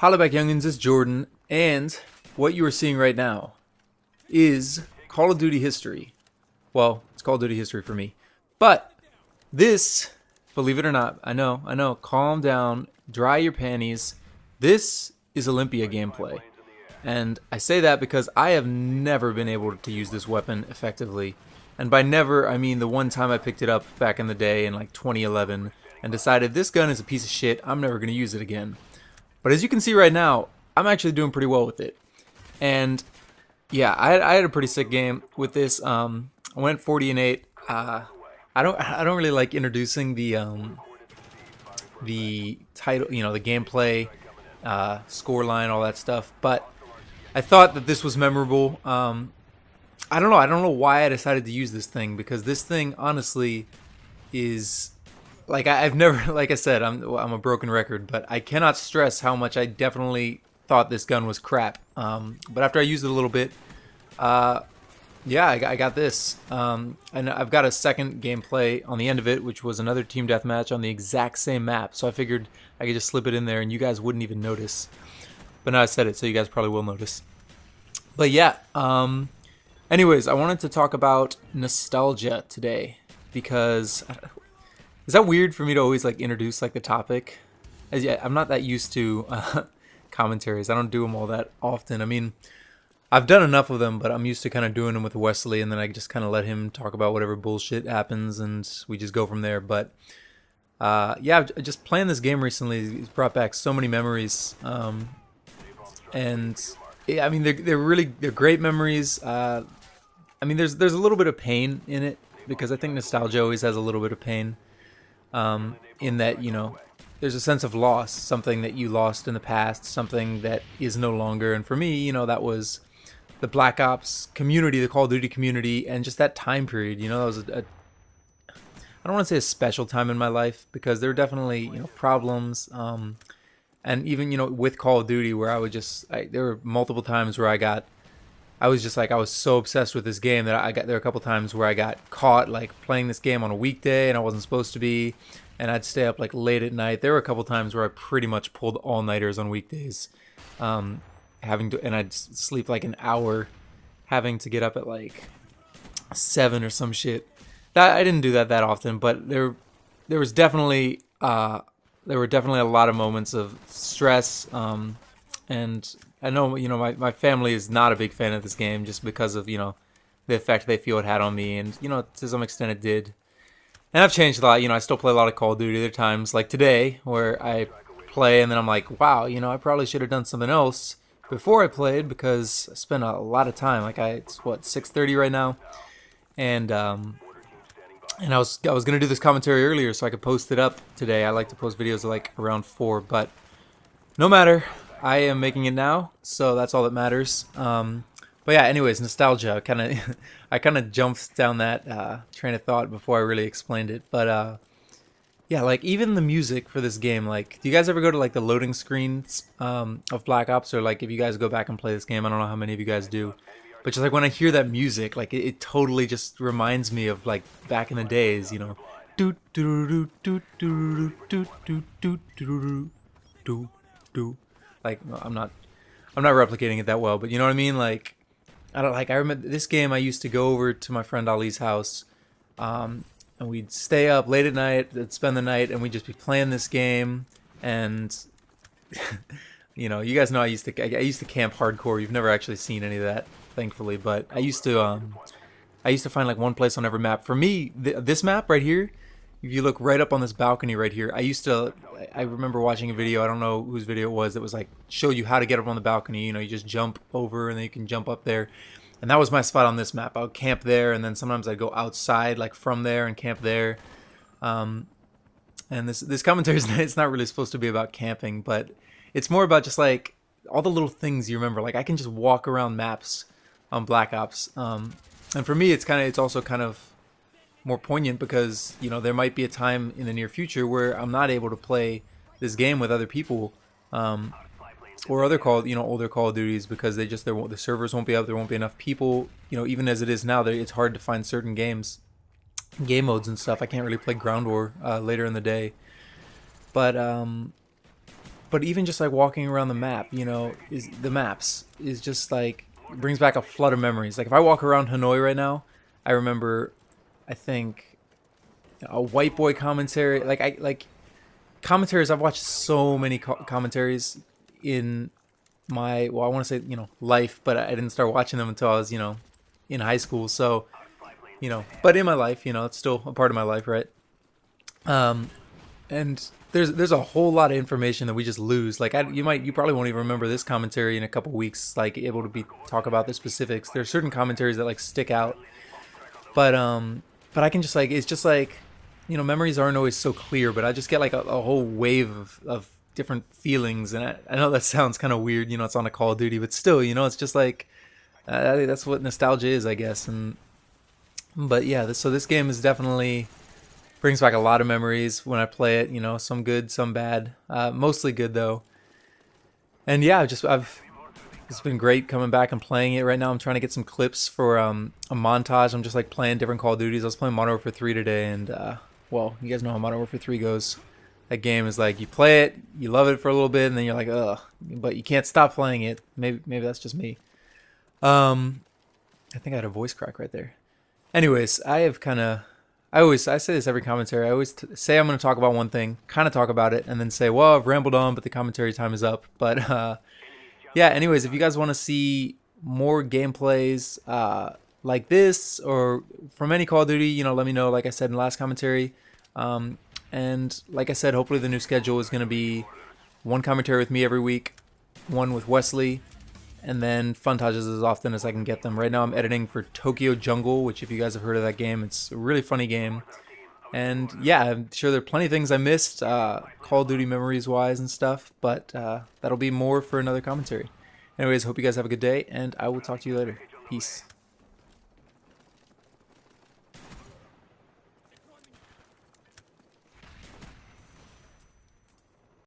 Holla back youngins, it's Jordan, and what you are seeing right now is Call of Duty history. Well, it's Call of Duty history for me. But this, believe it or not, I know, calm down, dry your panties. This is Olympia gameplay. And I say that because I have never been able to use this weapon effectively. And by never, I mean the one time I picked it up back in the day in like 2011 and decided this gun is a piece of shit, I'm never going to use it again. But as you can see right now, I'm actually doing pretty well with it. And yeah, I had a pretty sick game with this. I went 40-8. I don't really like introducing the title, the gameplay, score line, all that stuff. But I thought that this was memorable. I don't know why I decided to use this thing, because this thing honestly is like I've never, like I said, I'm a broken record, but I cannot stress how much I definitely thought this gun was crap. But after I used it a little bit, yeah, I got this, and I've got a second gameplay on the end of it, which was another team deathmatch on the exact same map. So I figured I could just slip it in there, and you guys wouldn't even notice. But now I said it, so you guys probably will notice. But yeah, anyways, I wanted to talk about nostalgia today, because is that weird for me to always like introduce like the topic? I'm not that used to commentaries. I don't do them all that often. I mean, I've done enough of them, but I'm used to kind of doing them with Wesley, and then I just kind of let him talk about whatever bullshit happens, and we just go from there. But yeah, just playing this game recently has brought back so many memories, and yeah, I mean they're great memories. I mean there's a little bit of pain in it, because I think nostalgia always has a little bit of pain, in that there's a sense of loss, something that you lost in the past, something that is no longer. And for me, that was the Black Ops community, the Call of Duty community, and just that time period. That was I don't want to say a special time in my life, because there were definitely problems, and even with Call of Duty, where I would there were multiple times where I was so obsessed with this game that there were a couple times where I got caught like playing this game on a weekday and I wasn't supposed to be, and I'd stay up like late at night. There were a couple times where I pretty much pulled all-nighters on weekdays, and I'd sleep like an hour, having to get up at like 7 or some shit. That I didn't do that often, but there were definitely a lot of moments of stress, and I know my family is not a big fan of this game, just because of the effect they feel it had on me, and to some extent it did. And I've changed a lot. I still play a lot of Call of Duty. There are times like today where I play and then I'm like, wow, I probably should have done something else before I played, because I spent a lot of time. Like it's 6:30 right now, and I was gonna do this commentary earlier so I could post it up today. I like to post videos like around 4, but no matter. I am making it now, so that's all that matters. But yeah, anyways, nostalgia. I kind of jumped down that train of thought before I really explained it. But yeah, like even the music for this game. Like, do you guys ever go to like the loading screens of Black Ops, or like if you guys go back and play this game? I don't know how many of you guys do, but just like when I hear that music, like it totally just reminds me of like back in the days. Do do do do do do do do do do do. Like, no, I'm not replicating it that well, but you know what I mean. Like, I remember this game. I used to go over to my friend Ali's house, and we'd stay up late at night, and spend the night, and we'd just be playing this game. And you guys know I used to camp hardcore. You've never actually seen any of that, thankfully, but I used to find like one place on every map. For me, this map right here. If you look right up on this balcony right here, I remember watching a video, I don't know whose video it was, that was like, showed you how to get up on the balcony. You just jump over and then you can jump up there. And that was my spot on this map. I would camp there, and then sometimes I'd go outside like from there and camp there. And this commentary it's not really supposed to be about camping, but it's more about just like all the little things you remember. Like I can just walk around maps on Black Ops. And for me, it's also kind of more poignant, because there might be a time in the near future where I'm not able to play this game with other people, or other older Call of Duties, because the servers won't be up, there won't be enough people. Even as it is now, it's hard to find certain game modes and stuff. I can't really play Ground War later in the day, but but even just like walking around the map, you know, is the maps is just like brings back a flood of memories. Like if I walk around Hanoi right now, I remember, I think, a white boy commentary. Like commentaries. I've watched so many commentaries in my, well, I want to say, you know, life, but I didn't start watching them until I was, you know, in high school. So, you know, but in my life, you know, it's still a part of my life, right? Um, and there's a whole lot of information that we just lose. Like you probably won't even remember this commentary in a couple weeks, like able to be talk about the specifics. There are certain commentaries that like stick out, but but I can just like, it's just like, you know, memories aren't always so clear, but I just get like a whole wave of different feelings, and I know that sounds kind of weird, you know, it's on a Call of Duty, but still, you know, it's just like that's what nostalgia is, I guess. And but yeah, so this game is definitely brings back a lot of memories when I play it. You know, some good, some bad. Mostly good though. And yeah, I've it's been great coming back and playing it. Right now, I'm trying to get some clips for a montage. I'm just like playing different Call of Duties. I was playing Modern Warfare 3 today, and well, you guys know how Modern Warfare 3 goes. That game is like you play it, you love it for a little bit, and then you're like, ugh, but you can't stop playing it. Maybe that's just me. I think I had a voice crack right there. Anyways, I say this every commentary. I always say I'm going to talk about one thing, kind of talk about it, and then say, well, I've rambled on, but the commentary time is up. But yeah, anyways, if you guys want to see more gameplays like this or from any Call of Duty, you know, let me know, like I said in the last commentary. And like I said, hopefully the new schedule is going to be one commentary with me every week, one with Wesley, and then funtages as often as I can get them. Right now I'm editing for Tokyo Jungle, which if you guys have heard of that game, it's a really funny game. And yeah, I'm sure there are plenty of things I missed, Call of Duty memories wise and stuff, but that'll be more for another commentary. Anyways, hope you guys have a good day, and I will talk to you later. Peace.